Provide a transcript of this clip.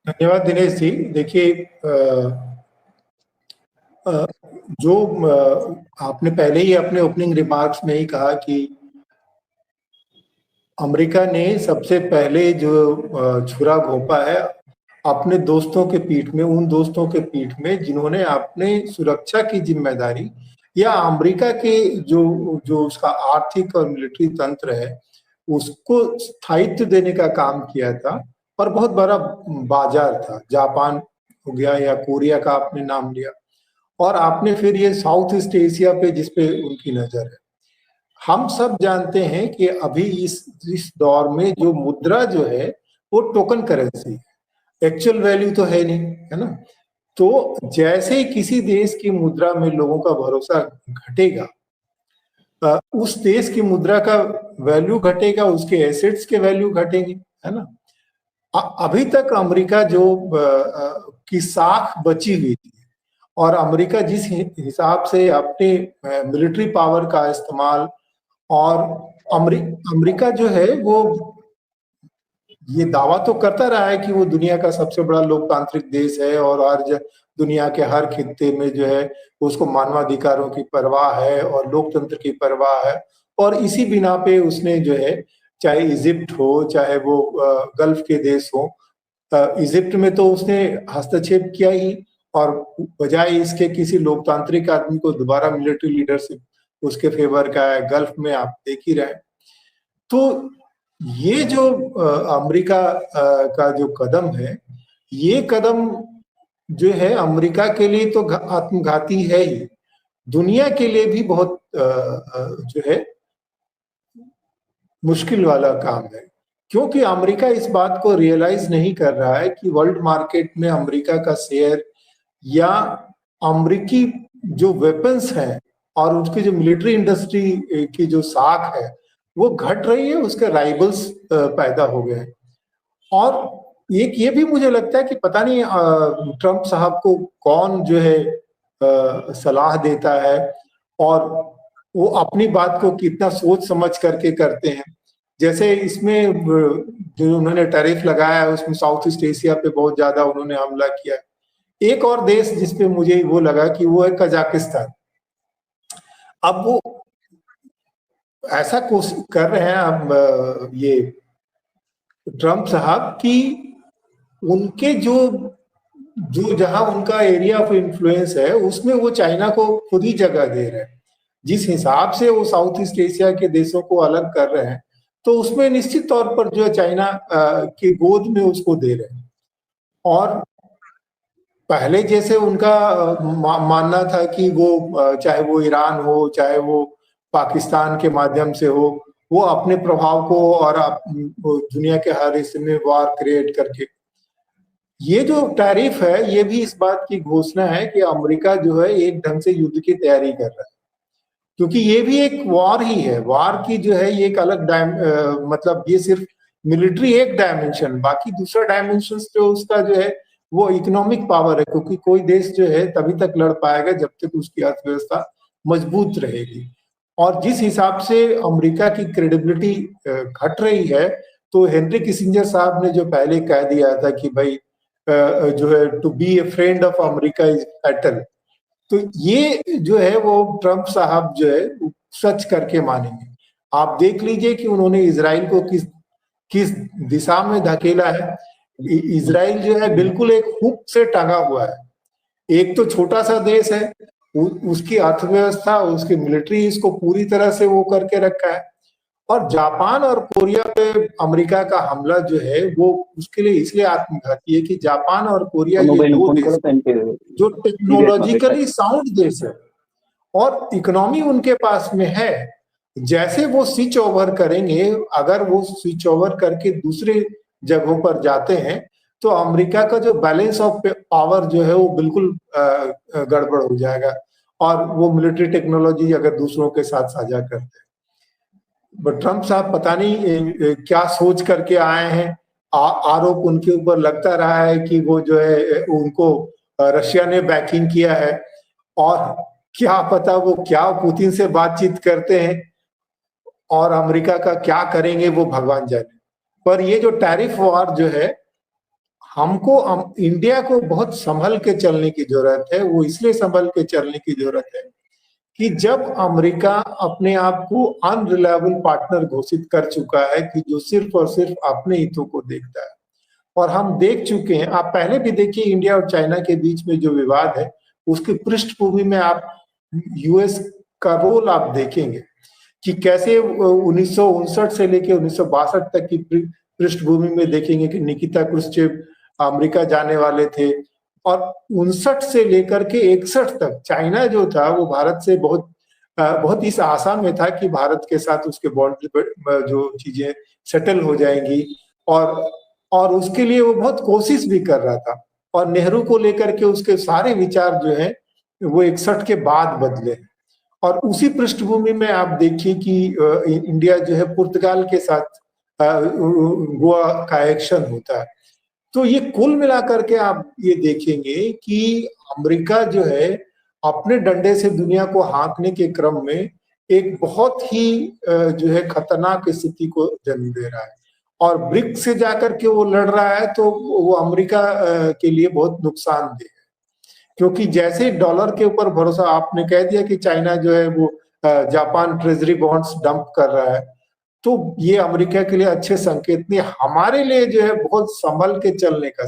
धन्यवाद दिनेश जी। देखिए, अ, जो आपने पहले ही अपने ओपनिंग रिमार्क्स में ही कहा कि अमेरिका ने सबसे पहले जो छुरा घोंपा है अपने दोस्तों के पीठ में, उन दोस्तों के पीठ में जिन्होंने अपने सुरक्षा की जिम्मेदारी या अमेरिका के जो जो उसका आर्थिक और मिलिट्री तंत्र है उसको स्थायित्व देने का काम किया था। और बहुत बड़ा बाजार था, जापान हो गया या कोरिया का आपने नाम लिया, और आपने फिर ये साउथ ईस्ट एशिया पे जिसपे उनकी नजर है। हम सब जानते हैं कि अभी इस दौर में जो मुद्रा जो है वो टोकन करेंसी है, एक्चुअल वैल्यू तो है नहीं, है ना। तो जैसे ही किसी देश की मुद्रा में लोगों का भरोसा घटेगा, उस देश की मुद्रा का वैल्यू घटेगा, उसके एसेट्स के वैल्यू घटेंगे, है ना। अभी तक अमेरिका जो की साख बची हुई थी, और अमेरिका जिस हिसाब से अपने मिलिट्री पावर का इस्तेमाल, और अमेरिका जो है वो ये दावा तो करता रहा है कि वो दुनिया का सबसे बड़ा लोकतांत्रिक देश है, और दुनिया के हर खित्ते में जो है उसको मानवाधिकारों की परवाह है और लोकतंत्र की परवाह है। और इसी बिना पे उसने जो है, चाहे इजिप्ट हो चाहे वो गल्फ के देश हो, इजिप्ट में तो उसने हस्तक्षेप किया ही, और बजाय इसके किसी लोकतांत्रिक आदमी को दोबारा मिलिट्री लीडरशिप उसके फेवर का है, गल्फ में आप देख ही रहे। तो ये जो अमेरिका का जो कदम है, ये कदम जो है अमेरिका के लिए तो आत्मघाती है ही, दुनिया के लिए भी बहुत जो है मुश्किल वाला काम है। क्योंकि अमेरिका इस बात को रियलाइज नहीं कर रहा है कि वर्ल्ड मार्केट में अमेरिका का शेयर या अमेरिकी जो वेपन्स हैं और उसकी जो मिलिट्री इंडस्ट्री की जो साख है वो घट रही है, उसके राइवल्स पैदा हो गए। और एक ये भी मुझे लगता है कि पता नहीं ट्रंप साहब को कौन जो है सलाह देता है, और वो अपनी बात को कितना सोच समझ करके करते हैं। जैसे इसमें जो उन्होंने टैरिफ लगाया है उसमें साउथ ईस्ट एशिया पे बहुत ज्यादा उन्होंने हमला किया है। एक और देश जिसपे मुझे वो लगा कि वो है कजाकिस्तान। अब वो ऐसा कोशिश कर रहे हैं अब ये ट्रंप साहब कि उनके जो जो जहां उनका एरिया ऑफ इन्फ्लुएंस है उसमें वो चाइना को खुद ही जगह दे रहे हैं। जिस हिसाब से वो साउथ ईस्ट एशिया के देशों को अलग कर रहे हैं, तो उसमें निश्चित तौर पर जो है चाइना की गोद में उसको दे रहे हैं। और पहले जैसे उनका मानना था कि वो चाहे वो ईरान हो चाहे वो पाकिस्तान के माध्यम से हो, वो अपने प्रभाव को और दुनिया के हर हिस्से में वार क्रिएट करके। ये जो टैरिफ है ये भी इस बात की घोषणा है कि अमेरिका जो है एक ढंग से युद्ध की तैयारी कर रहा है, क्योंकि ये भी एक वॉर ही है। वॉर की जो है ये एक अलग मतलब ये सिर्फ मिलिट्री एक डायमेंशन, बाकी दूसरा डायमेंशन जो उसका जो है वो इकोनॉमिक पावर है, क्योंकि कोई देश जो है तभी तक लड़ पाएगा जब तक उसकी अर्थव्यवस्था मजबूत रहेगी। और जिस हिसाब से अमेरिका की क्रेडिबिलिटी घट रही है, तो हेनरी किसिंजर साहब ने जो पहले कह दिया था कि भाई जो है to be a friend of America is fatal, तो ये जो है वो ट्रंप साहब जो है सच करके मानेंगे। आप देख लीजिए कि उन्होंने इजराइल को किस किस दिशा में धकेला है। इजराइल जो है बिल्कुल एक हुक से टंगा हुआ है। एक तो छोटा सा देश है, उसकी अर्थव्यवस्था उसकी मिलिट्री इसको पूरी तरह से वो करके रखा है। और जापान और कोरिया पे अमेरिका का हमला जो है वो उसके लिए इसलिए आत्मघाती है कि जापान और कोरिया ये दो देश जो टेक्नोलॉजिकली साउंड देश है और इकोनॉमी उनके पास में है। जैसे वो स्विच ओवर करेंगे, अगर वो स्विच ओवर करके दूसरे जगहों पर जाते हैं, तो अमेरिका का जो बैलेंस ऑफ पावर जो है वो बिल्कुल गड़बड़ हो जाएगा, और वो मिलिट्री टेक्नोलॉजी अगर दूसरों के साथ साझा करते हैं। बट ट्रंप साहब पता नहीं क्या सोच करके आए हैं। आरोप उनके ऊपर लगता रहा है कि वो जो है उनको रशिया ने बैकिंग किया है, और क्या पता वो क्या पुतिन से बातचीत करते हैं और अमेरिका का क्या करेंगे वो भगवान जाने। पर ये जो टैरिफ वॉर जो है, इंडिया को बहुत संभल के चलने की जरूरत है। वो इसलिए संभल के चलने की जरूरत है कि जब अमेरिका अपने आप को अनरिलायबल पार्टनर घोषित कर चुका है कि जो सिर्फ और सिर्फ अपने हितों को देखता है, और हम देख चुके हैं, आप पहले भी देखिए इंडिया और चाइना के बीच में जो विवाद है उसकी पृष्ठभूमि में आप यूएस का रोल आप देखेंगे कि कैसे 1959 से लेकर 1962 तक की पृष्ठभूमि में देखेंगे कि निकिता क्रुश्चेव अमेरिका जाने वाले थे, और 59 से लेकर के 61 तक चाइना जो था वो भारत से बहुत इस आशा में था कि भारत के साथ उसके बाउंड्री जो चीजें सेटल हो जाएंगी, और उसके लिए वो बहुत कोशिश भी कर रहा था। और नेहरू को लेकर के उसके सारे विचार जो हैं वो 61 के बाद बदले। और उसी पृष्ठभूमि में आप देखिए कि इंडिया जो है पुर्तगाल के साथ गोवा का एक्शन होता है। तो ये कुल मिलाकर के आप ये देखेंगे कि अमेरिका जो है अपने डंडे से दुनिया को हाँकने के क्रम में एक बहुत ही जो है खतरनाक स्थिति को जन्म दे रहा है, और ब्रिक्स से जाकर के वो लड़ रहा है तो वो अमेरिका के लिए बहुत नुकसानदेह है। क्योंकि जैसे डॉलर के ऊपर भरोसा, आपने कह दिया कि चाइना जो है वो जापान ट्रेजरी बॉन्ड्स डंप कर रहा है, तो ये अमेरिका के लिए अच्छे संकेत नहीं, हमारे लिए जो है बहुत संभल के चलने का